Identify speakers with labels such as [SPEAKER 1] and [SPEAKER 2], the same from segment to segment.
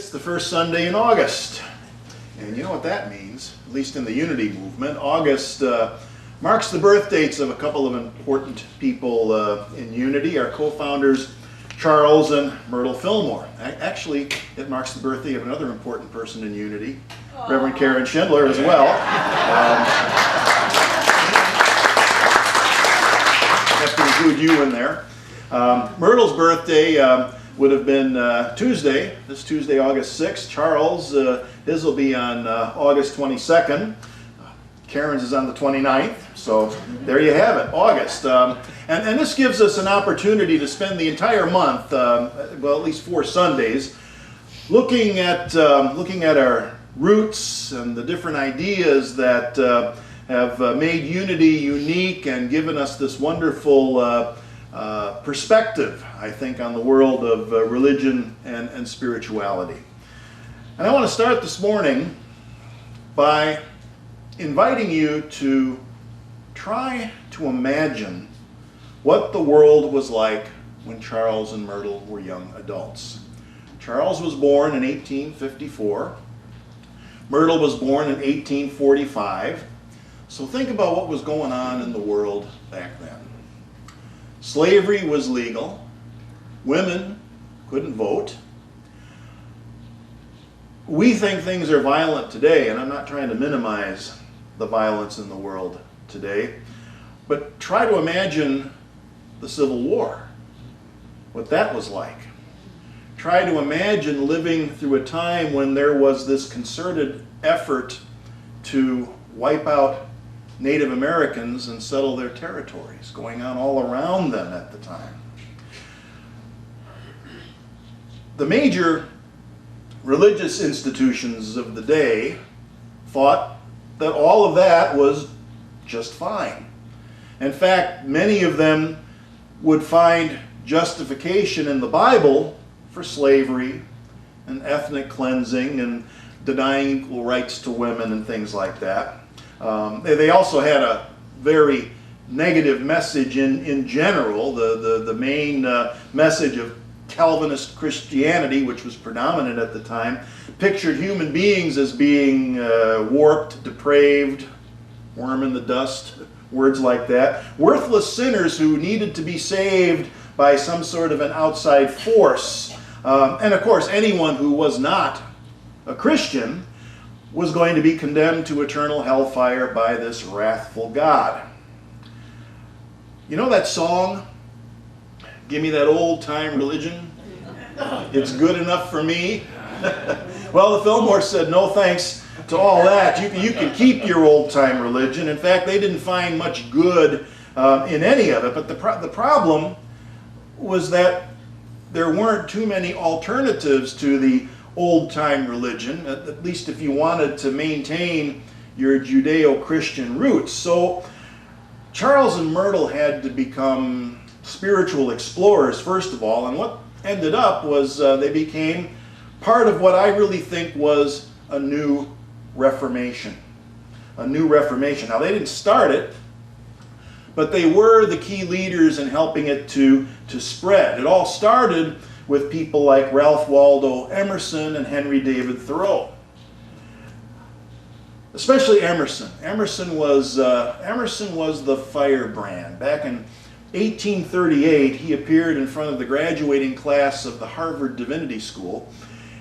[SPEAKER 1] It's the first Sunday in August, and you know what that means, at least in the Unity movement. August marks the birth dates of a couple of important people in Unity, our co-founders Charles and Myrtle Fillmore. Actually, it marks the birthday of another important person in Unity, Reverend Karen Schindler as well. Have to include you in there. Myrtle's birthday would have been Tuesday, this Tuesday, August 6th. Charles, his will be on August 22nd. Karen's is on the 29th, so there you have it, August. And this gives us an opportunity to spend the entire month, well, at least 4 Sundays, looking at our roots and the different ideas that have made Unity unique and given us this wonderful perspective, I think, on the world of religion and spirituality. And I want to start this morning by inviting you to try to imagine what the world was like when Charles and Myrtle were young adults. Charles was born in 1854. Myrtle was born in 1845. So think about what was going on in the world back then. Slavery was legal. Women couldn't vote. We think things are violent today, and I'm not trying to minimize the violence in the world today, but try to imagine the Civil War, what that was like. Try to imagine living through a time when there was this concerted effort to wipe out Native Americans and settle their territories going on all around them at the time. The major religious institutions of the day thought that all of that was just fine. In fact, many of them would find justification in the Bible for slavery and ethnic cleansing and denying equal rights to women and things like that. They also had a very negative message in general. The main message of Calvinist Christianity, which was predominant at the time, pictured human beings as being warped, depraved, worm in the dust, words like that. Worthless sinners who needed to be saved by some sort of an outside force. And of course, anyone who was not a Christian was going to be condemned to eternal hellfire by this wrathful God. You know that song, "Give Me That Old Time Religion? It's Good Enough for Me"? Well, the Fillmore said no thanks to all that. You can keep your old time religion. In fact, they didn't find much good in any of it. But the problem was that there weren't too many alternatives to the old time religion, at least if you wanted to maintain your Judeo-Christian roots. So Charles and Myrtle had to become spiritual explorers, first of all, and what ended up was they became part of what I really think was a new Reformation. A new Reformation. Now, they didn't start it, but they were the key leaders in helping it to spread. It all started with people like Ralph Waldo Emerson and Henry David Thoreau. Especially Emerson. Emerson was the firebrand. Back in 1838, he appeared in front of the graduating class of the Harvard Divinity School,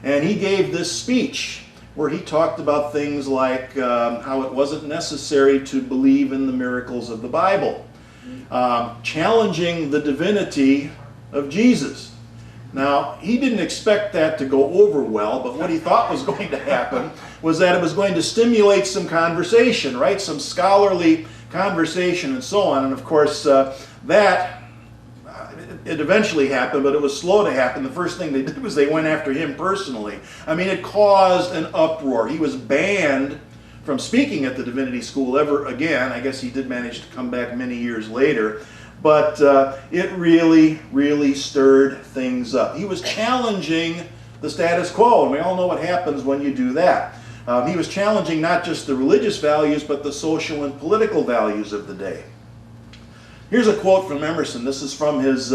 [SPEAKER 1] and he gave this speech where he talked about things like how it wasn't necessary to believe in the miracles of the Bible, challenging the divinity of Jesus. Now, he didn't expect that to go over well, but what he thought was going to happen was that it was going to stimulate some conversation, right? Some scholarly conversation and so on. And of course, it eventually happened, but it was slow to happen. The first thing they did was they went after him personally. I mean, it caused an uproar. He was banned from speaking at the Divinity School ever again. I guess he did manage to come back many years later. But it really, really stirred things up. He was challenging the status quo, and we all know what happens when you do that. He was challenging not just the religious values, but the social and political values of the day. Here's a quote from Emerson. This is from his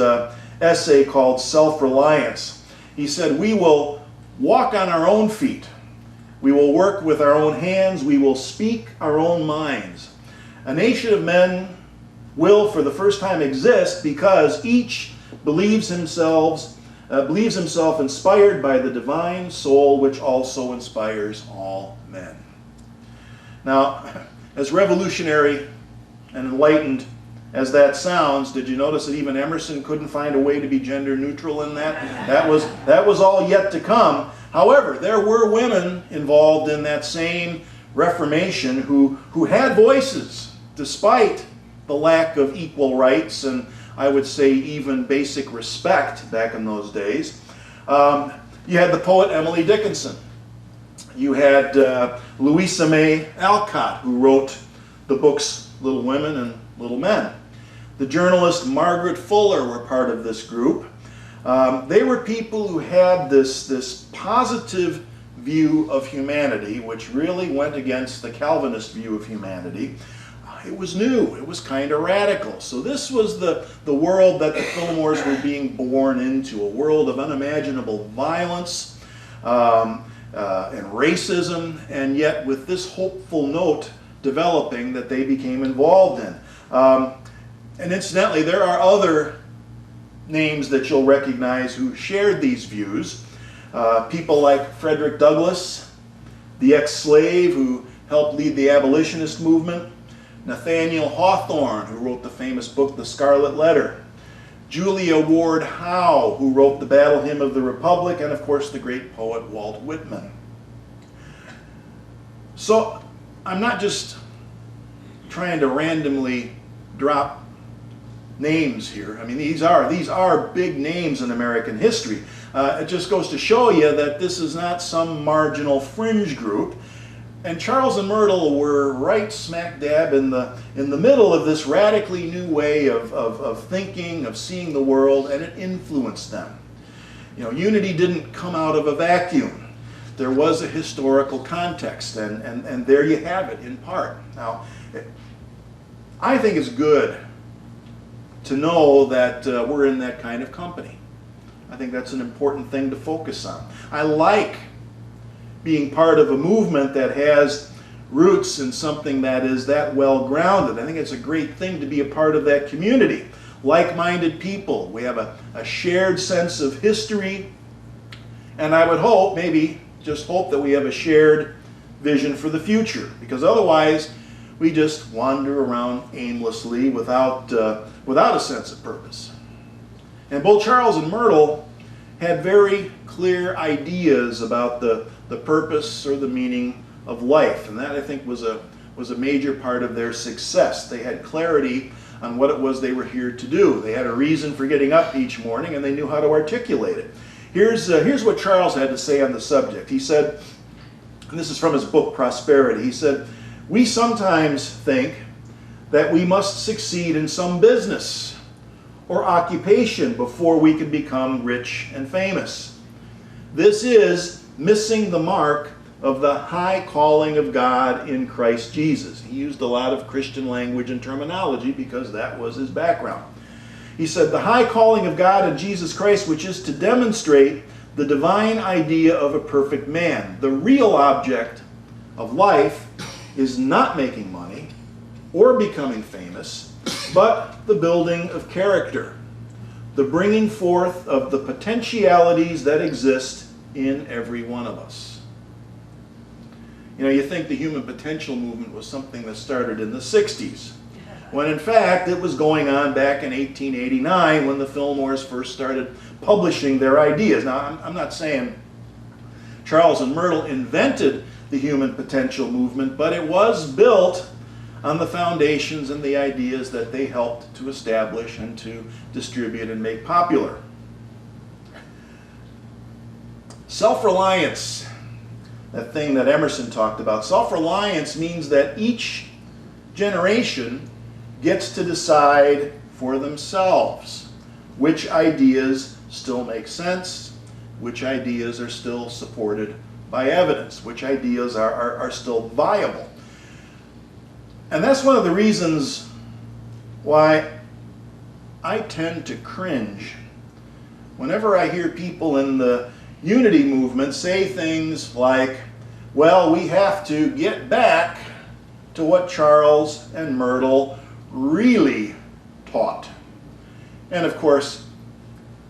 [SPEAKER 1] essay called Self-Reliance. He said, "We will walk on our own feet. We will work with our own hands. We will speak our own minds. A nation of men will, for the first time, exist because each believes himself inspired by the divine soul, which also inspires all men. Now, as revolutionary and enlightened as that sounds, did you notice that even Emerson couldn't find a way to be gender neutral in that? That was all yet to come. However, there were women involved in that same Reformation who had voices despite the lack of equal rights and, I would say, even basic respect back in those days. You had the poet Emily Dickinson. You had Louisa May Alcott, who wrote the books Little Women and Little Men. The journalist Margaret Fuller were part of this group. They were people who had this positive view of humanity, which really went against the Calvinist view of humanity. It was new. It was kind of radical. So this was the world that the Fillmores were being born into, a world of unimaginable violence and racism, and yet with this hopeful note developing that they became involved in. And incidentally, there are other names that you'll recognize who shared these views. People like Frederick Douglass, the ex-slave who helped lead the abolitionist movement, Nathaniel Hawthorne, who wrote the famous book, The Scarlet Letter, Julia Ward Howe, who wrote the Battle Hymn of the Republic, and of course the great poet Walt Whitman. So I'm not just trying to randomly drop names here. I mean, these are big names in American history. It just goes to show you that this is not some marginal fringe group. And Charles and Myrtle were right smack dab in the middle of this radically new way of thinking, of seeing the world, and it influenced them. You know, unity didn't come out of a vacuum. There was a historical context, and there you have it in part. Now, I think it's good to know that we're in that kind of company. I think that's an important thing to focus on. I like being part of a movement that has roots in something that is that well grounded. I think it's a great thing to be a part of that community. Like-minded people. We have a shared sense of history, and I would hope, maybe just hope, that we have a shared vision for the future, because otherwise we just wander around aimlessly without a sense of purpose. And both Charles and Myrtle had very clear ideas about the purpose or the meaning of life, and that, I think, was a major part of their success. They had clarity on what it was they were here to do. They had a reason for getting up each morning, and they knew how to articulate it. Here's what Charles had to say on the subject. He said, and this is from his book Prosperity, he said, "We sometimes think that we must succeed in some business or occupation before we can become rich and famous. This is missing the mark of the high calling of God in Christ Jesus." He used a lot of Christian language and terminology because that was his background. He said, "The high calling of God in Jesus Christ, which is to demonstrate the divine idea of a perfect man. The real object of life is not making money or becoming famous, but the building of character, the bringing forth of the potentialities that exist in every one of us." You know, you think the human potential movement was something that started in the 60s, when in fact it was going on back in 1889 when the Fillmores first started publishing their ideas. Now, I'm not saying Charles and Myrtle invented the human potential movement, but it was built on the foundations and the ideas that they helped to establish and to distribute and make popular. Self-reliance, that thing that Emerson talked about. Self-reliance means that each generation gets to decide for themselves which ideas still make sense, which ideas are still supported by evidence, which ideas are still viable. And that's one of the reasons why I tend to cringe whenever I hear people in the unity movement say things like, well, we have to get back to what Charles and Myrtle really taught. And of course,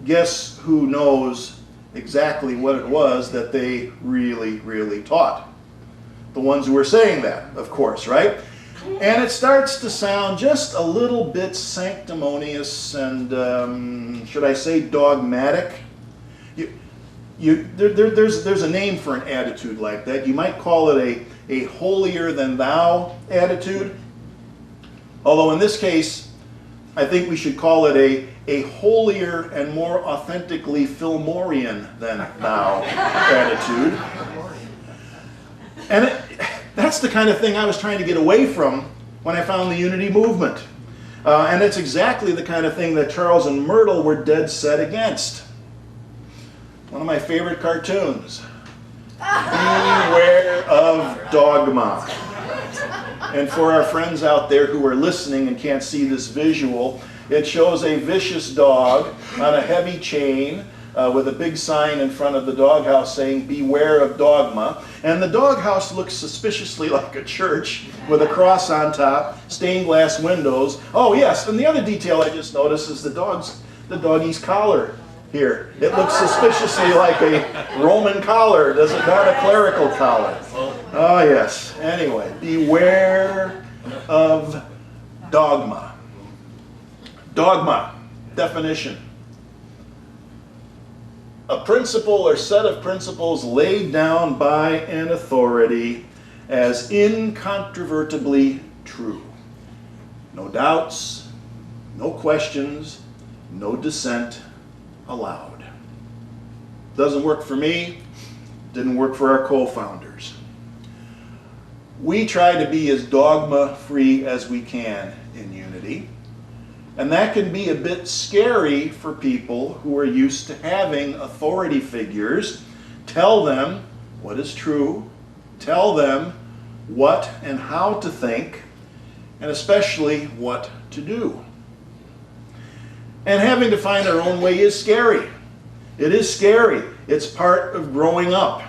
[SPEAKER 1] guess who knows exactly what it was that they really taught? The ones who were saying that, of course, right? And it starts to sound just a little bit sanctimonious and, should I say, dogmatic. There's a name for an attitude like that. You might call it a holier-than-thou attitude. Although in this case, I think we should call it a holier and more authentically Fillmorean-than-thou attitude. And that's the kind of thing I was trying to get away from when I found the unity movement. And it's exactly the kind of thing that Charles and Myrtle were dead set against. One of my favorite cartoons. Beware of dogma. And for our friends out there who are listening and can't see this visual, it shows a vicious dog on a heavy chain with a big sign in front of the doghouse saying, beware of dogma. And the doghouse looks suspiciously like a church with a cross on top, stained glass windows. Oh yes, and the other detail I just noticed is the doggie's collar here. It looks suspiciously like a Roman collar, does it not? A clerical collar. Oh yes. Anyway, beware of dogma. Dogma, definition. A principle or set of principles laid down by an authority as incontrovertibly true. No doubts, no questions, no dissent allowed. Doesn't work for me, didn't work for our co-founders. We try to be as dogma-free as we can in unity. And that can be a bit scary for people who are used to having authority figures tell them what is true, tell them what and how to think, and especially what to do. And having to find our own way is scary. It is scary. It's part of growing up.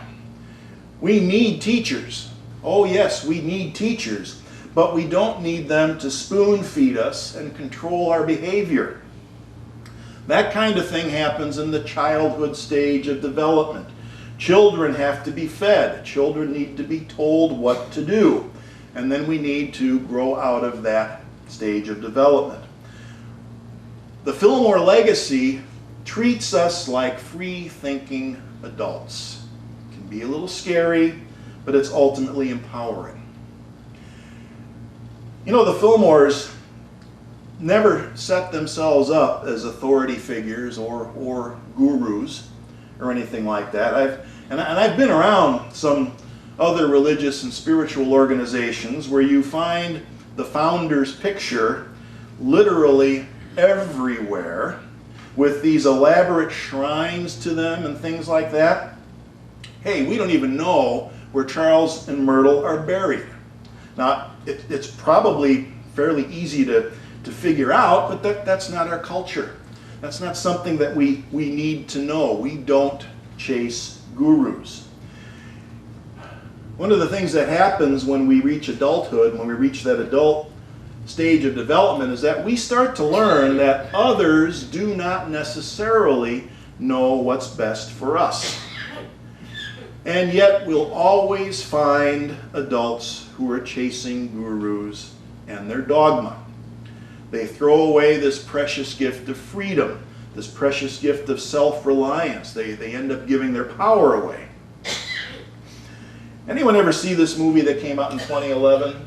[SPEAKER 1] We need teachers. Oh yes, we need teachers. But we don't need them to spoon feed us and control our behavior. That kind of thing happens in the childhood stage of development. Children have to be fed. Children need to be told what to do. And then we need to grow out of that stage of development. The Fillmore legacy treats us like free-thinking adults. It can be a little scary, but it's ultimately empowering. You know, the Fillmores never set themselves up as authority figures or gurus or anything like that. I've been around some other religious and spiritual organizations where you find the founder's picture literally everywhere with these elaborate shrines to them and things like that. Hey, we don't even know where Charles and Myrtle are buried. Now, it's probably fairly easy to figure out, but that's not our culture. That's not something that we need to know. We don't chase gurus. One of the things that happens when we reach adulthood, when we reach that adult stage of development, is that we start to learn that others do not necessarily know what's best for us. And yet we'll always find adults who are chasing gurus and their dogma. They throw away this precious gift of freedom, this precious gift of self-reliance. They end up giving their power away. Anyone ever see this movie that came out in 2011?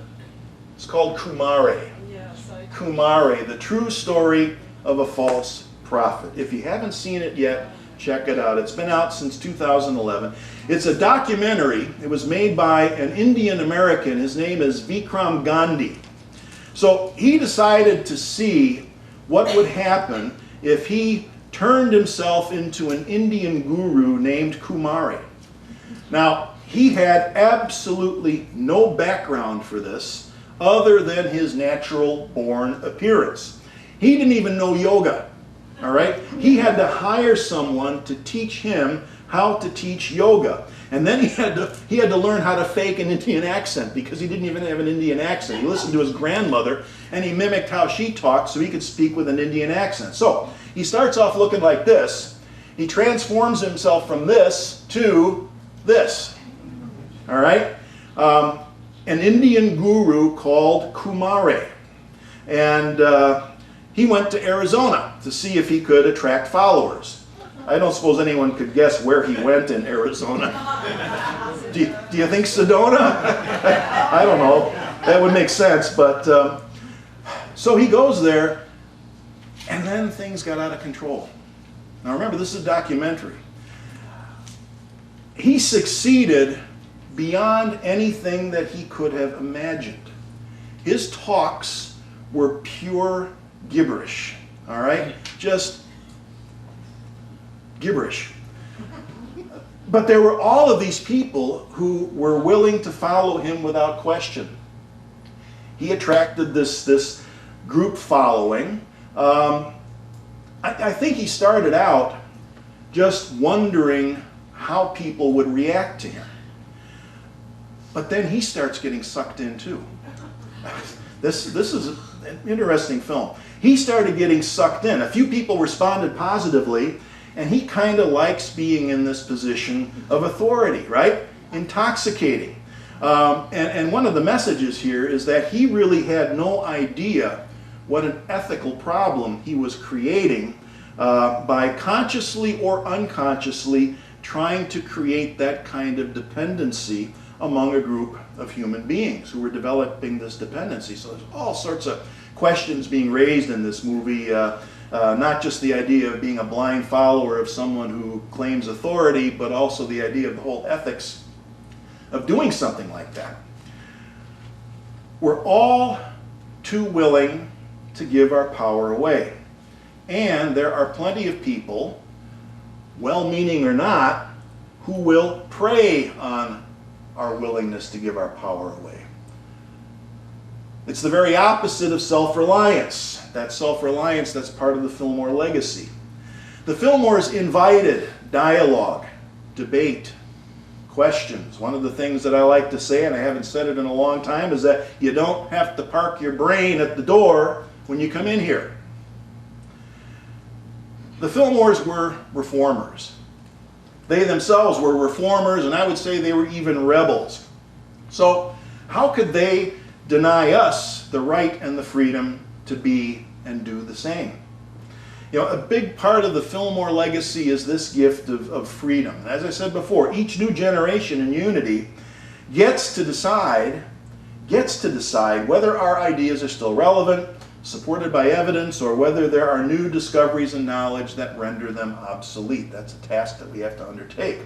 [SPEAKER 1] It's called Kumare.
[SPEAKER 2] Yes, I do.
[SPEAKER 1] Kumare, the true story of a false prophet. If you haven't seen it yet, check it out. It's been out since 2011. It's a documentary. It was made by an Indian American. His name is Vikram Gandhi. So he decided to see what would happen if he turned himself into an Indian guru named Kumare. Now, he had absolutely no background for this other than his natural born appearance. He didn't even know yoga. All right? He had to hire someone to teach him how to teach yoga. And then he had to learn how to fake an Indian accent, because he didn't even have an Indian accent. He listened to his grandmother and he mimicked how she talked so he could speak with an Indian accent. So he starts off looking like this. He transforms himself from this to this. All right? An Indian guru called Kumare. And he went to Arizona to see if he could attract followers. I don't suppose anyone could guess where he went in Arizona. Do you think Sedona? I don't know. That would make sense. But so he goes there, and then things got out of control. Now remember, this is a documentary. He succeeded beyond anything that he could have imagined. His talks were pure gibberish. All right? Just gibberish. But there were all of these people who were willing to follow him without question. He attracted this group following. I think he started out just wondering how people would react to him. But then he starts getting sucked in too. This is an interesting film. He started getting sucked in. A few people responded positively, and he kind of likes being in this position of authority, right? Intoxicating. And one of the messages here is that he really had no idea what an ethical problem he was creating by consciously or unconsciously trying to create that kind of dependency among a group of human beings who were developing this dependency. So there's all sorts of questions being raised in this movie. Not just the idea of being a blind follower of someone who claims authority, but also the idea of the whole ethics of doing something like that. We're all too willing to give our power away. And there are plenty of people, well-meaning or not, who will prey on our willingness to give our power away. It's the very opposite of self-reliance. That self-reliance that's part of the Fillmore legacy. The Fillmores invited dialogue, debate, questions. One of the things that I like to say, and I haven't said it in a long time, is that you don't have to park your brain at the door when you come in here. The Fillmores were reformers. They themselves were reformers, and I would say they were even rebels. So how could they deny us the right and the freedom to be and do the same? You know, a big part of the Fillmore legacy is this gift of freedom. As I said before, each new generation in Unity gets to decide whether our ideas are still relevant, supported by evidence, or whether there are new discoveries and knowledge that render them obsolete. That's a task that we have to undertake.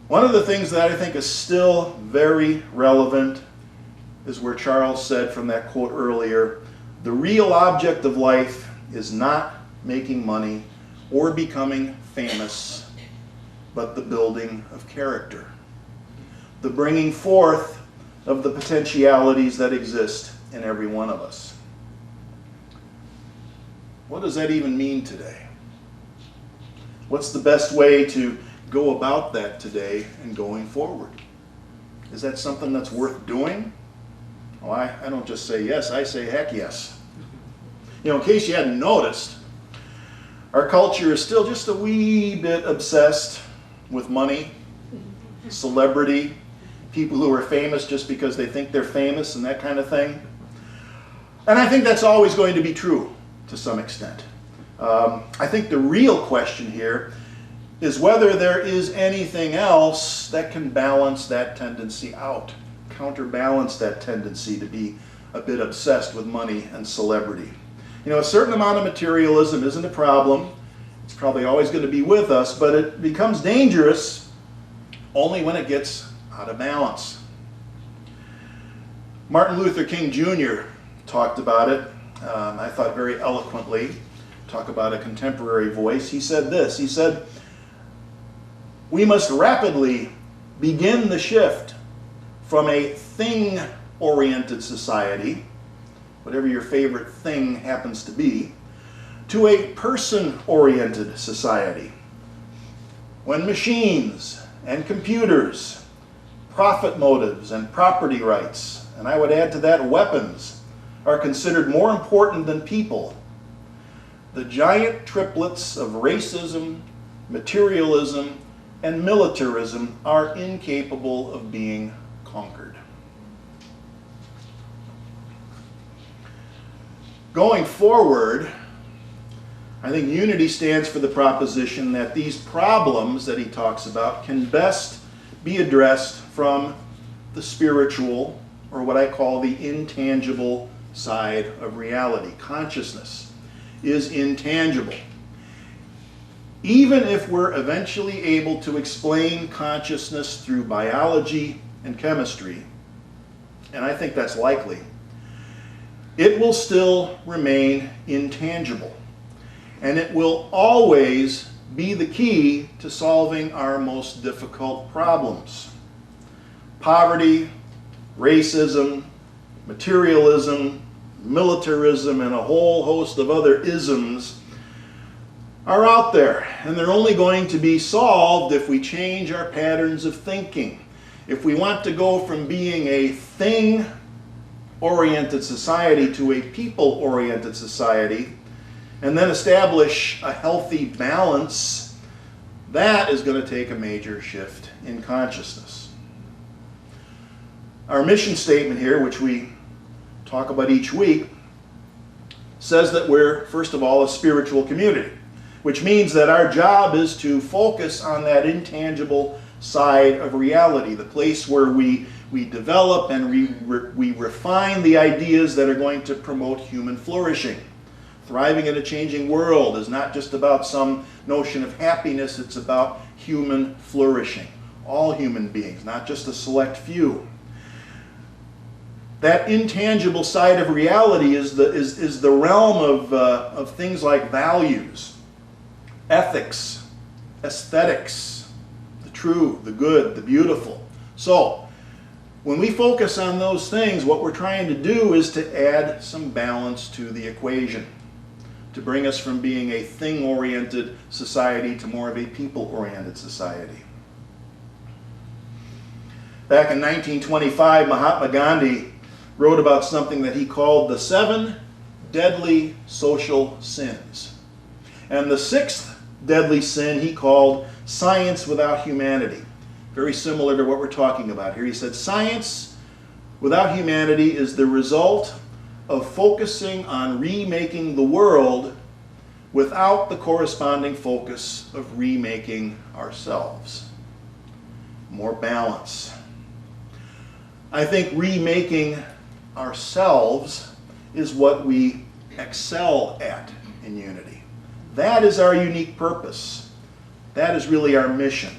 [SPEAKER 1] One of the things that I think is still very relevant is where Charles said from that quote earlier, the real object of life is not making money or becoming famous, but the building of character, the bringing forth of the potentialities that exist in every one of us. What does that even mean today? What's the best way to go about that today and going forward? Is that something that's worth doing? Oh, I don't just say yes, I say heck yes. You know, in case you hadn't noticed, our culture is still just a wee bit obsessed with money, celebrity, people who are famous just because they think they're famous and that kind of thing. And I think that's always going to be true to some extent. I think the real question here is whether there is anything else that can balance that tendency out, counterbalance that tendency to be a bit obsessed with money and celebrity. You know, a certain amount of materialism isn't a problem. It's probably always going to be with us, but it becomes dangerous only when it gets out of balance. Martin Luther King Jr. talked about it, I thought very eloquently. Talk about a contemporary voice. He said this, he said, "We must rapidly begin the shift from a thing-oriented society," whatever your favorite thing happens to be, to a person-oriented society. When machines and computers, profit motives and property rights, and I would add to that weapons, are considered more important than people, the giant triplets of racism, materialism, and militarism are incapable of being conquered. Going forward, I think unity stands for the proposition that these problems that he talks about can best be addressed from the spiritual, or what I call the intangible side of reality. Consciousness is intangible. Even if we're eventually able to explain consciousness through biology and chemistry, and I think that's likely, it will still remain intangible. And it will always be the key to solving our most difficult problems. Poverty, racism, materialism, militarism, and a whole host of other isms are out there, and they're only going to be solved if we change our patterns of thinking. If we want to go from being a thing-oriented society to a people-oriented society, and then establish a healthy balance, that is going to take a major shift in consciousness. Our mission statement here, which we talk about each week, says that we're, first of all, a spiritual community, which means that our job is to focus on that intangible side of reality, the place where we develop and we refine the ideas that are going to promote human flourishing. Thriving in a changing world is not just about some notion of happiness, it's about human flourishing. All human beings, not just a select few. That intangible side of reality is the realm of things like values, ethics, aesthetics, the true, the good, the beautiful. So, when we focus on those things, what we're trying to do is to add some balance to the equation, to bring us from being a thing-oriented society to more of a people-oriented society. Back in 1925, Mahatma Gandhi wrote about something that he called the 7 deadly social sins. And the 6th deadly sin he called science without humanity. Very similar to what we're talking about here. He said, science without humanity is the result of focusing on remaking the world without the corresponding focus of remaking ourselves. More balance. I think remaking ourselves is what we excel at in unity. That is our unique purpose. That is really our mission.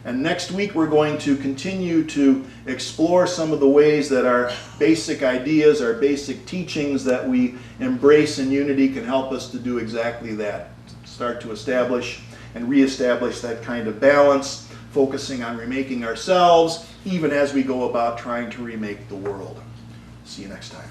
[SPEAKER 1] And next week we're going to continue to explore some of the ways that our basic ideas, our basic teachings that we embrace in unity can help us to do exactly that. Start to establish and reestablish that kind of balance, focusing on remaking ourselves, even as we go about trying to remake the world. See you next time.